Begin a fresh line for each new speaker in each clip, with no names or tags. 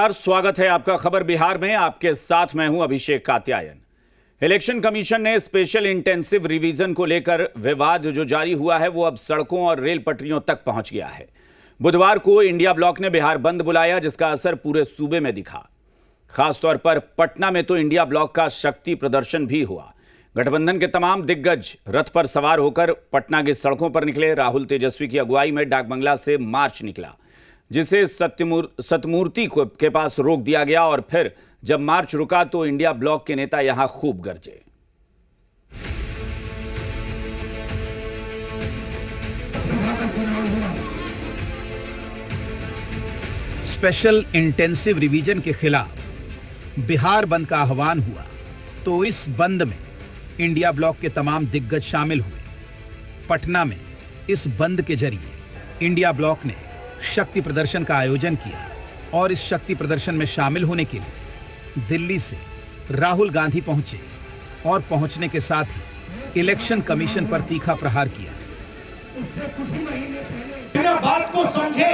नमस्कार, स्वागत है आपका खबर बिहार में। आपके साथ मैं हूं अभिषेक कात्यायन। इलेक्शन कमीशन ने स्पेशल इंटेंसिव रिवीजन को लेकर विवाद जो जारी हुआ है वो अब सड़कों और रेल पटरियों तक पहुंच गया है। बुधवार को इंडिया ब्लॉक ने बिहार बंद बुलाया, जिसका असर पूरे सूबे में दिखा। खासतौर पर पटना में तो इंडिया ब्लॉक का शक्ति प्रदर्शन भी हुआ। गठबंधन के तमाम दिग्गज रथ पर सवार होकर पटना की सड़कों पर निकले। राहुल तेजस्वी की अगुवाई में डाक बंगला से मार्च निकला, जिसे सत्यमूर्ति के पास रोक दिया गया और फिर जब मार्च रुका तो इंडिया ब्लॉक के नेता यहां खूब गरजे।
स्पेशल इंटेंसिव रिवीजन के खिलाफ बिहार बंद का आह्वान हुआ तो इस बंद में इंडिया ब्लॉक के तमाम दिग्गज शामिल हुए। पटना में इस बंद के जरिए इंडिया ब्लॉक ने शक्ति प्रदर्शन का आयोजन किया और इस शक्ति प्रदर्शन में शामिल होने के लिए दिल्ली से राहुल गांधी पहुंचे और पहुंचने के साथ ही इलेक्शन कमीशन पर तीखा प्रहार किया।
बिना बात को समझे,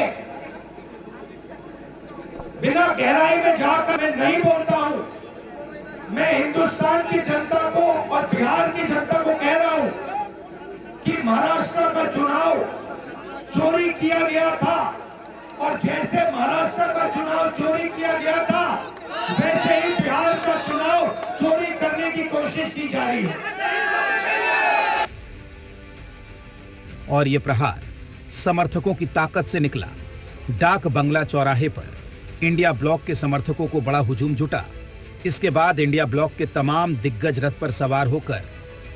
बिना गहराई में जाकर मैं नहीं बोलता हूं। मैं हिंदुस्तान की जनता को और बिहार की जनता को कह रहा हूं कि महाराष्ट्र का चुनाव चोरी किया गया था और जैसे महाराष्ट्र का चुनाव चोरी किया गया था वैसे ही बिहार का चुनाव चोरी करने की कोशिश की जा रही है।
और ये प्रहार समर्थकों की ताकत से निकला। डाक बंगला चौराहे पर इंडिया ब्लॉक के समर्थकों को बड़ा हुजूम जुटा। इसके बाद इंडिया ब्लॉक के तमाम दिग्गज रथ पर सवार होकर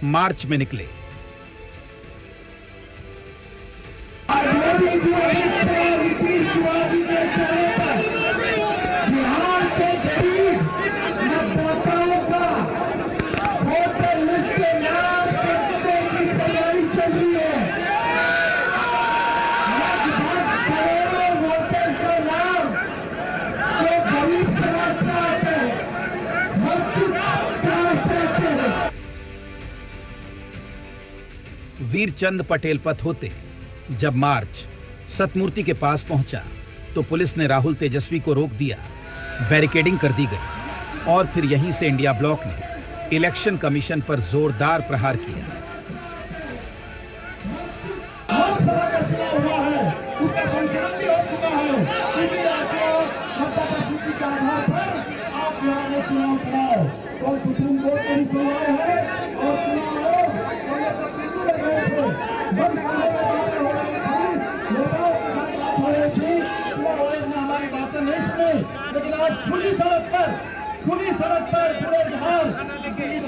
मार्च में निकले। वीरचंद पटेल पथ होते जब मार्च सतमूर्ति के पास पहुंचा तो पुलिस ने राहुल तेजस्वी को रोक दिया, बैरिकेडिंग कर दी गई और फिर यहीं से इंडिया ब्लॉक ने इलेक्शन कमीशन पर जोरदार प्रहार किया।
खुली सड़क पर पूरे बिहार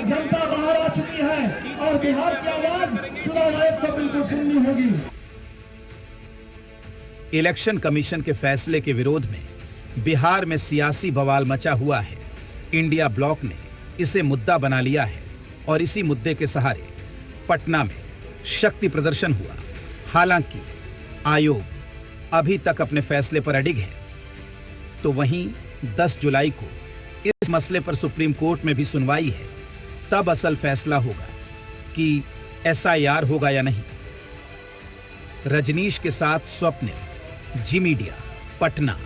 जनता बाहर आ चुकी है और बिहार की आवाज चुनाव आयोग को बिल्कुल सुननी होगी।
इलेक्शन कमीशन के फैसले के विरोध में बिहार में सियासी बवाल मचा हुआ है। इंडिया ब्लॉक ने इसे मुद्दा बना लिया है और इसी मुद्दे के सहारे पटना में शक्ति प्रदर्शन हुआ। हालांकि आयोग अभी तक अपने फैसले पर अडिग है, तो वहीं 10 जुलाई को इस मसले पर सुप्रीम कोर्ट में भी सुनवाई है। तब असल फैसला होगा कि एसआईआर होगा या नहीं। रजनीश के साथ स्वप्निल, जी मीडिया, पटना।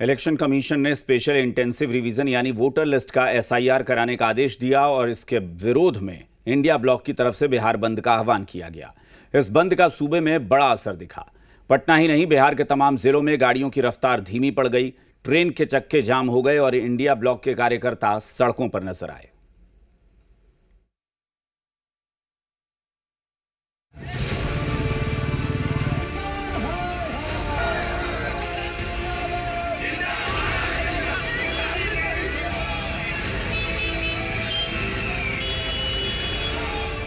इलेक्शन कमीशन ने स्पेशल इंटेंसिव रिवीजन यानी वोटर लिस्ट का एसआईआर कराने का आदेश दिया और इसके विरोध में इंडिया ब्लॉक की तरफ से बिहार बंद का आह्वान किया गया। इस बंद का सूबे में बड़ा असर दिखा। पटना ही नहीं, बिहार के तमाम जिलों में गाड़ियों की रफ्तार धीमी पड़ गई, ट्रेन के चक्के जाम हो गए और इंडिया ब्लॉक के कार्यकर्ता सड़कों पर नजर आए।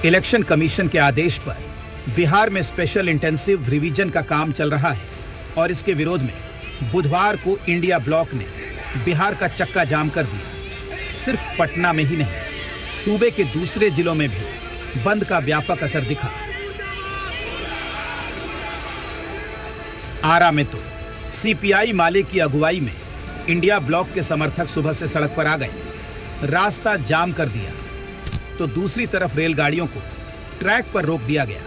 इलेक्शन कमीशन के आदेश पर बिहार में स्पेशल इंटेंसिव रिवीजन का काम चल रहा है और इसके विरोध में बुधवार को इंडिया ब्लॉक ने बिहार का चक्का जाम कर दिया। सिर्फ पटना में ही नहीं, सूबे के दूसरे जिलों में भी बंद का व्यापक असर दिखा। आरा में तो सीपीआई माले की अगुवाई में इंडिया ब्लॉक के समर्थक सुबह से सड़क पर आ गए, रास्ता जाम कर दिया, तो दूसरी तरफ रेलगाड़ियों को ट्रैक पर रोक दिया गया।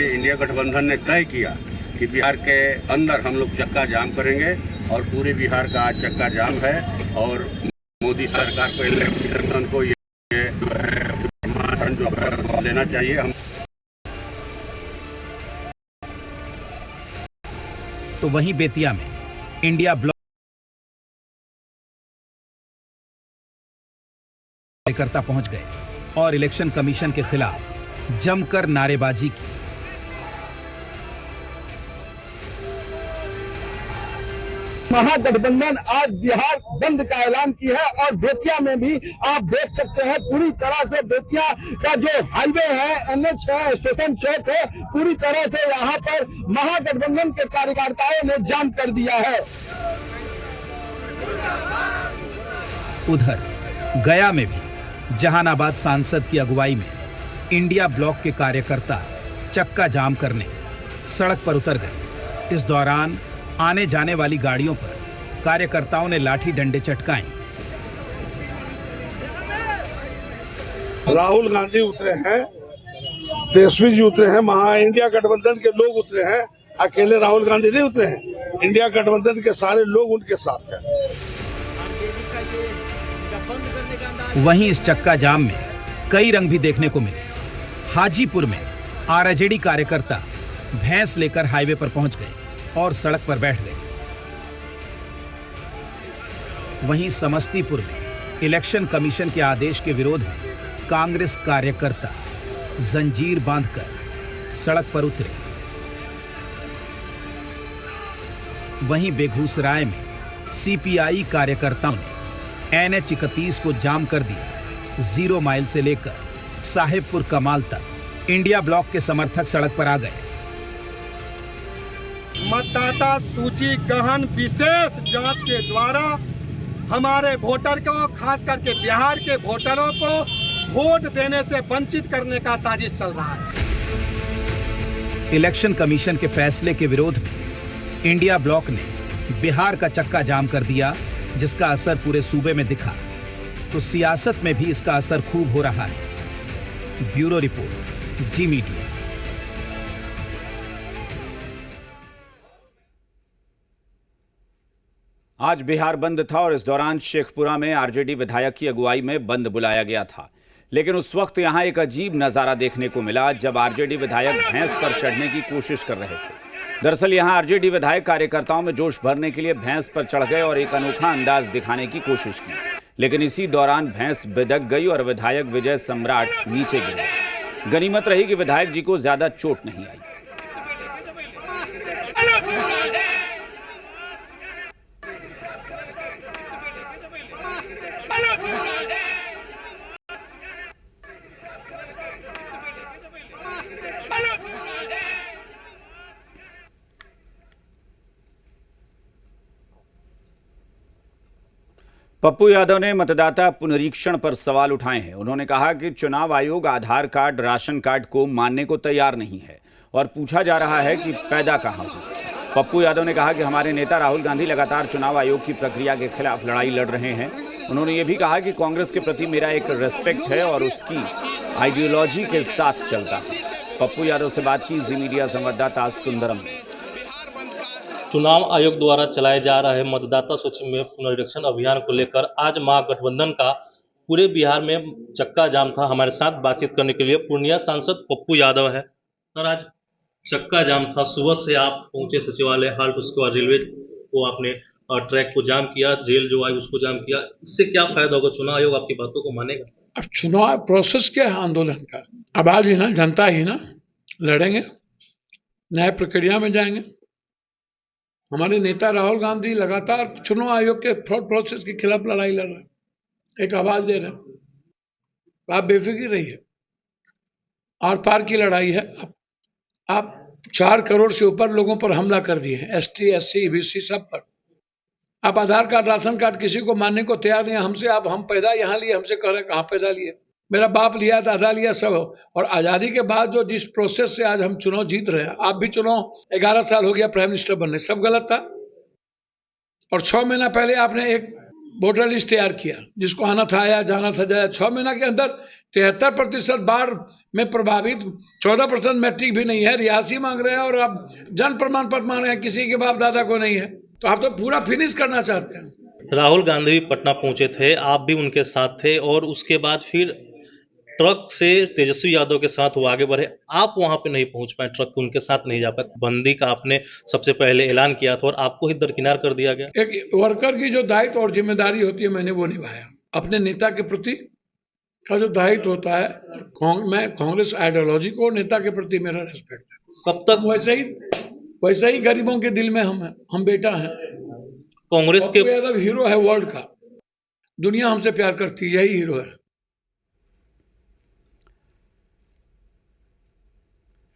इंडिया गठबंधन ने तय किया कि बिहार के अंदर हम लोग चक्का जाम करेंगे और पूरे बिहार का आज चक्का जाम है और मोदी सरकार को इलेक्शन को ये जो लेना चाहिए। हम
तो वहीं बेतिया में इंडिया ब्लॉक कार्यकर्ता पहुंच गए और इलेक्शन कमीशन के खिलाफ जमकर नारेबाजी की।
महागठबंधन आज बिहार बंद का ऐलान की है और बेतिया में भी आप देख सकते हैं पूरी तरह से बेतिया का जो हाईवे है, NH है, स्टेशन चौक है, पूरी तरह से यहाँ पर महागठबंधन के कार्यकर्ताओं ने जाम कर दिया है।
उधर गया में भी जहानाबाद सांसद की अगुवाई में इंडिया ब्लॉक के कार्यकर्ता चक्का जाम करने सड़क पर उतर गए। इस दौरान आने जाने वाली गाड़ियों पर कार्यकर्ताओं ने लाठी डंडे चटकाए।
राहुल गांधी उतरे हैं, तेजस्वी जी उतरे हैं, महा इंडिया गठबंधन के लोग उतरे हैं, अकेले राहुल गांधी नहीं उतरे हैं, इंडिया गठबंधन के सारे लोग उनके साथ हैं।
वहीं इस चक्का जाम में कई रंग भी देखने को मिले। हाजीपुर में आरजेडी कार्यकर्ता भैंस लेकर हाईवे पर पहुंच गए और सड़क पर बैठ गए। वहीं समस्तीपुर में इलेक्शन कमीशन के आदेश के विरोध में कांग्रेस कार्यकर्ता जंजीर बांधकर सड़क पर उतरे। वहीं बेगूसराय में सीपीआई कार्यकर्ताओं ने NH 31 को जाम कर दिया। 0 माइल से लेकर साहेबपुर कमाल तक इंडिया ब्लॉक के समर्थक सड़क पर आ गए।
मतदाता सूची गहन विशेष जांच के द्वारा हमारे वोटर को, खास करके बिहार के वोटरों को वोट देने से वंचित करने का साजिश चल रहा है।
इलेक्शन कमीशन के फैसले के विरोध में इंडिया ब्लॉक ने बिहार का चक्का जाम कर दिया, जिसका असर पूरे सूबे में दिखा। तो सियासत में भी इसका असर खूब हो रहा है। ब्यूरो रिपोर्ट, जी मीडिया।
आज बिहार बंद था और इस दौरान शेखपुरा में आरजेडी विधायक की अगुवाई में बंद बुलाया गया था। लेकिन उस वक्त यहां एक अजीब नजारा देखने को मिला जब आरजेडी विधायक भैंस पर चढ़ने की कोशिश कर रहे थे। दरअसल यहां आरजेडी विधायक कार्यकर्ताओं में जोश भरने के लिए भैंस पर चढ़ गए और एक अनोखा अंदाज दिखाने की कोशिश की। लेकिन इसी दौरान भैंस बिदक गई और विधायक विजय सम्राट नीचे गिर गए। गनीमत रही कि विधायक जी को ज्यादा चोट नहीं आई। पप्पू यादव ने मतदाता पुनरीक्षण पर सवाल उठाए हैं। उन्होंने कहा कि चुनाव आयोग आधार कार्ड, राशन कार्ड को मानने को तैयार नहीं है और पूछा जा रहा है कि पैदा कहां हुआ। पप्पू यादव ने कहा कि हमारे नेता राहुल गांधी लगातार चुनाव आयोग की प्रक्रिया के खिलाफ लड़ाई लड़ रहे हैं। उन्होंने ये भी कहा कि कांग्रेस के प्रति मेरा एक रेस्पेक्ट है और उसकी आइडियोलॉजी के साथ चलता है। पप्पू यादव से बात की जी मीडिया संवाददाता सुंदरम ने।
चुनाव आयोग द्वारा चलाए जा रहे मतदाता सूची में पुनरीक्षण अभियान को लेकर आज महागठबंधन का पूरे बिहार में चक्का जाम था। हमारे साथ बातचीत करने के लिए पूर्णिया सांसद पप्पू यादव है। सर, आज चक्का जाम था, सुबह से आप पहुंचे सचिवालय हाल्ट, उसके बाद रेलवे को आपने ट्रैक को जाम किया, रेल जो आई उसको जाम किया। इससे क्या फायदा होगा? चुनाव आयोग आपकी बातों को मानेगा?
अब चुनाव प्रोसेस क्या है आंदोलन का? अब आज ही ना जनता ही ना लड़ेंगे, न्याय प्रक्रिया में जाएंगे। हमारे नेता राहुल गांधी लगातार चुनाव आयोग के फ्रॉड प्रोसेस के खिलाफ लड़ाई लड़ रहे हैं, एक आवाज दे रहे हैं। आप बेफिक्र रहिए, आर पार की लड़ाई है। आप 4 करोड़ से ऊपर लोगों पर हमला कर दिए, ST, SC, BC सब पर। आप आधार कार्ड, राशन कार्ड किसी को मानने को तैयार नहीं। हमसे आप हम पैदा यहाँ लिए, हमसे कह रहे कहाँ पैदा लिए? मेरा बाप लिया, दादा लिया, सब। और आज़ादी के बाद जो जिस प्रोसेस से आज हम चुनाव जीत रहे हैं, आप भी चुनाव 11 साल हो गया प्राइम मिनिस्टर बनने, सब गलत था। और 6 महीना पहले आपने एक वोटर लिस्ट तैयार किया, जिसको आना था आया, जाना था जाया। 6 महीना के अंदर 73% बाढ़ में प्रभावित, 14% मैट्रिक भी नहीं है, रियासी मांग रहे हैं और अब जन प्रमाण पत्र मांग रहे हैं, किसी के बाप दादा को नहीं है। तो आप तो पूरा फिनिश करना चाहते हैं।
राहुल गांधी भी पटना पहुंचे थे, आप भी उनके साथ थे और उसके बाद फिर ट्रक से तेजस्वी यादव के साथ वो आगे बढ़े। आप वहां पे नहीं पहुंच पाए, ट्रक उनके साथ नहीं जा पाए। बंदी का आपने सबसे पहले ऐलान किया था और आपको ही दरकिनार कर दिया गया।
एक वर्कर की जो दायित्व और जिम्मेदारी होती है, मैंने वो निभाया। अपने नेता के प्रति का जो दायित्व होता है, मैं कांग्रेस आइडियोलॉजी को, नेता के प्रति मेरा रेस्पेक्ट है।
कब तक
वैसे ही गरीबों के दिल में हम बेटा हैं।
कांग्रेस के
यादव हीरो है वर्ल्ड का, दुनिया हमसे प्यार करती है, यही हीरो है।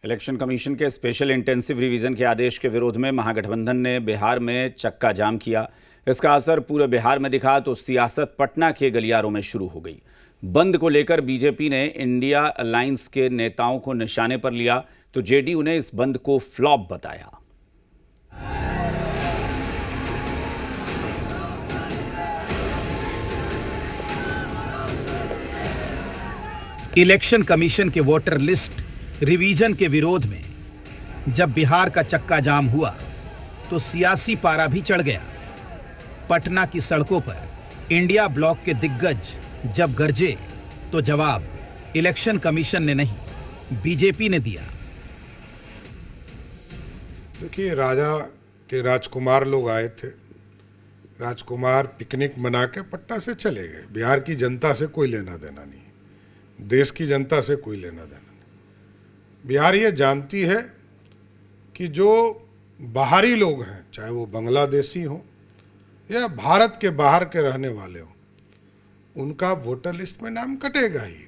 इलेक्शन कमीशन के स्पेशल इंटेंसिव रिवीजन के आदेश के विरोध में महागठबंधन ने बिहार में चक्का जाम किया। इसका असर पूरे बिहार में दिखा तो सियासत पटना के गलियारों में शुरू हो गई। बंद को लेकर बीजेपी ने इंडिया अलायंस के नेताओं को निशाने पर लिया तो जेडीयू ने इस बंद को फ्लॉप बताया।
इलेक्शन कमीशन के वोटर लिस्ट रिवीजन के विरोध में जब बिहार का चक्का जाम हुआ तो सियासी पारा भी चढ़ गया। पटना की सड़कों पर इंडिया ब्लॉक के दिग्गज जब गरजे तो जवाब इलेक्शन कमीशन ने नहीं, बीजेपी ने दिया।
देखिए, राजा के राजकुमार लोग आए थे, राजकुमार पिकनिक मना के पटना से चले गए। बिहार की जनता से कोई लेना देना नहीं, देश की जनता से कोई लेना देना नहीं। बिहार ये जानती है कि जो बाहरी लोग हैं, चाहे वो बांग्लादेशी हों या भारत के बाहर के रहने वाले हों, उनका वोटर लिस्ट में नाम कटेगा ही।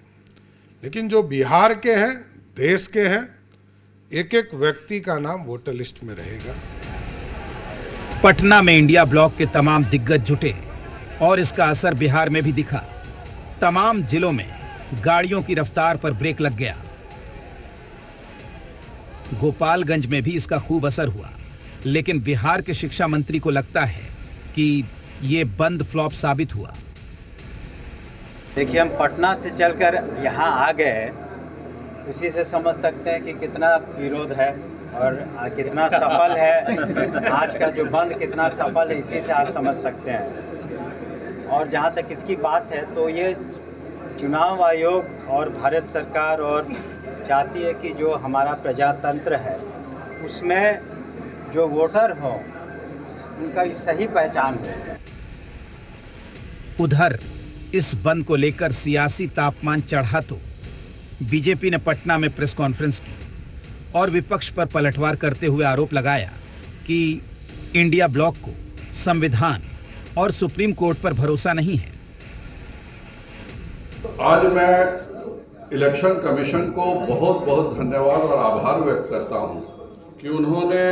लेकिन जो बिहार के हैं, देश के हैं, एक एक व्यक्ति का नाम वोटर लिस्ट में रहेगा।
पटना में इंडिया ब्लॉक के तमाम दिग्गज जुटे और इसका असर बिहार में भी दिखा। तमाम जिलों में गाड़ियों की रफ्तार पर ब्रेक लग गया। गोपालगंज में भी इसका खूब असर हुआ, लेकिन बिहार के शिक्षा मंत्री को लगता है कि ये बंद फ्लॉप साबित हुआ।
देखिए, हम पटना से चलकर यहाँ आ गए, उसी से समझ सकते हैं कि कितना विरोध है और कितना सफल है। आज का जो बंद कितना सफल है, इसी से आप समझ सकते हैं। और जहाँ तक इसकी बात है तो ये चुनाव आयोग और भारत सरकार और चाहती है कि जो हमारा प्रजातंत्र है उसमें जो वोटर हो उनका सही पहचान हो।
उधर इस बंद को लेकर सियासी तापमान चढ़ा तो बीजेपी ने पटना में प्रेस कॉन्फ्रेंस की और विपक्ष पर पलटवार करते हुए आरोप लगाया कि इंडिया ब्लॉक को संविधान और सुप्रीम कोर्ट पर भरोसा नहीं है।
आज मैं इलेक्शन कमीशन को बहुत बहुत धन्यवाद और आभार व्यक्त करता हूं कि उन्होंने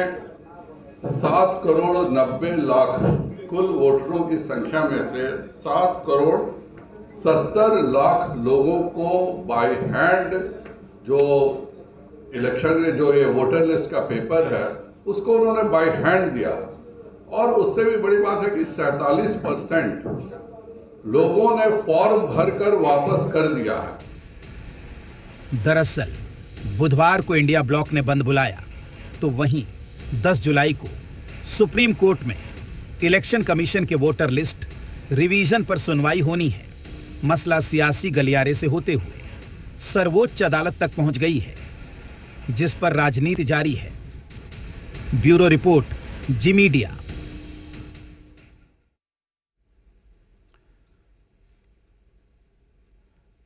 7 करोड़ 90 लाख कुल वोटरों की संख्या में से 7 करोड़ 70 लाख लोगों को बाय हैंड जो इलेक्शन में जो ये वोटर लिस्ट का पेपर है उसको उन्होंने बाय हैंड दिया। और उससे भी बड़ी बात है कि 47% लोगों ने फॉर्म भरकर वापस कर दिया है।
दरअसल बुधवार को इंडिया ब्लॉक ने बंद बुलाया तो वहीं 10 जुलाई को सुप्रीम कोर्ट में इलेक्शन कमीशन के वोटर लिस्ट रिवीजन पर सुनवाई होनी है। मसला सियासी गलियारे से होते हुए सर्वोच्च अदालत तक पहुंच गई है, जिस पर राजनीति जारी है। ब्यूरो रिपोर्ट, जी मीडिया।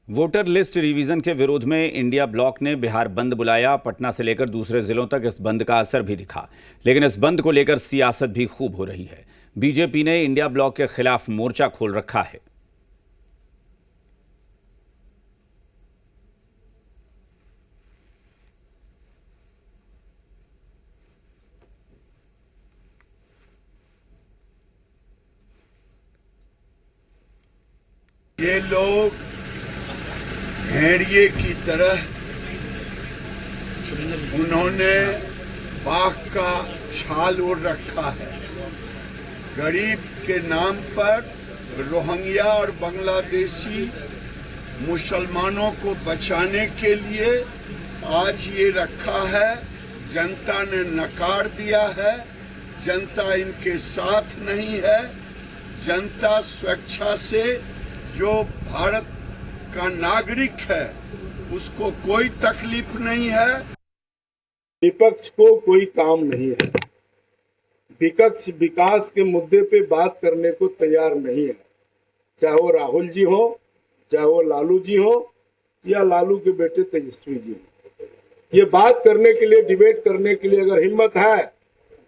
वोटर लिस्ट रिवीजन के विरोध में इंडिया ब्लॉक ने बिहार बंद बुलाया। पटना से लेकर दूसरे जिलों तक इस बंद का असर भी दिखा, लेकिन इस बंद को लेकर सियासत भी खूब हो रही है। बीजेपी ने इंडिया ब्लॉक के खिलाफ मोर्चा खोल रखा है।
ये लोग भेड़िए की तरह उन्होंने बाघ का छाल ओढ़ रखा है। गरीब के नाम पर रोहिंग्या और बांग्लादेशी मुसलमानों को बचाने के लिए आज ये रखा है। जनता ने नकार दिया है, जनता इनके साथ नहीं है। जनता स्वेच्छा से जो भारत का नागरिक है उसको कोई तकलीफ नहीं है।
विपक्ष को कोई काम नहीं है। विपक्ष विकास के मुद्दे पे बात करने को तैयार नहीं है, चाहे वो राहुल जी हो, चाहे वो लालू जी हो, या लालू के बेटे तेजस्वी जी हो। ये बात करने के लिए, डिबेट करने के लिए अगर हिम्मत है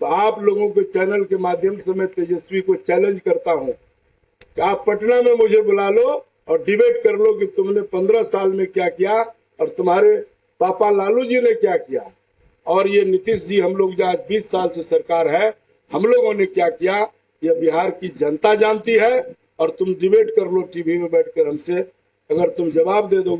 तो आप लोगों के चैनल के माध्यम से मैं तेजस्वी को चैलेंज करता हूं कि आप पटना में मुझे बुला लो और डिबेट कर लो कि तुमने 15 साल में क्या किया और तुम्हारे पापा लालू जी ने क्या किया, और ये नीतीश जी, हम लोग जो आज 20 साल से सरकार है, हम लोगों ने क्या किया, ये बिहार की जनता जानती है। और तुम डिबेट कर लो टीवी में बैठकर हमसे, अगर तुम जवाब दे दोगे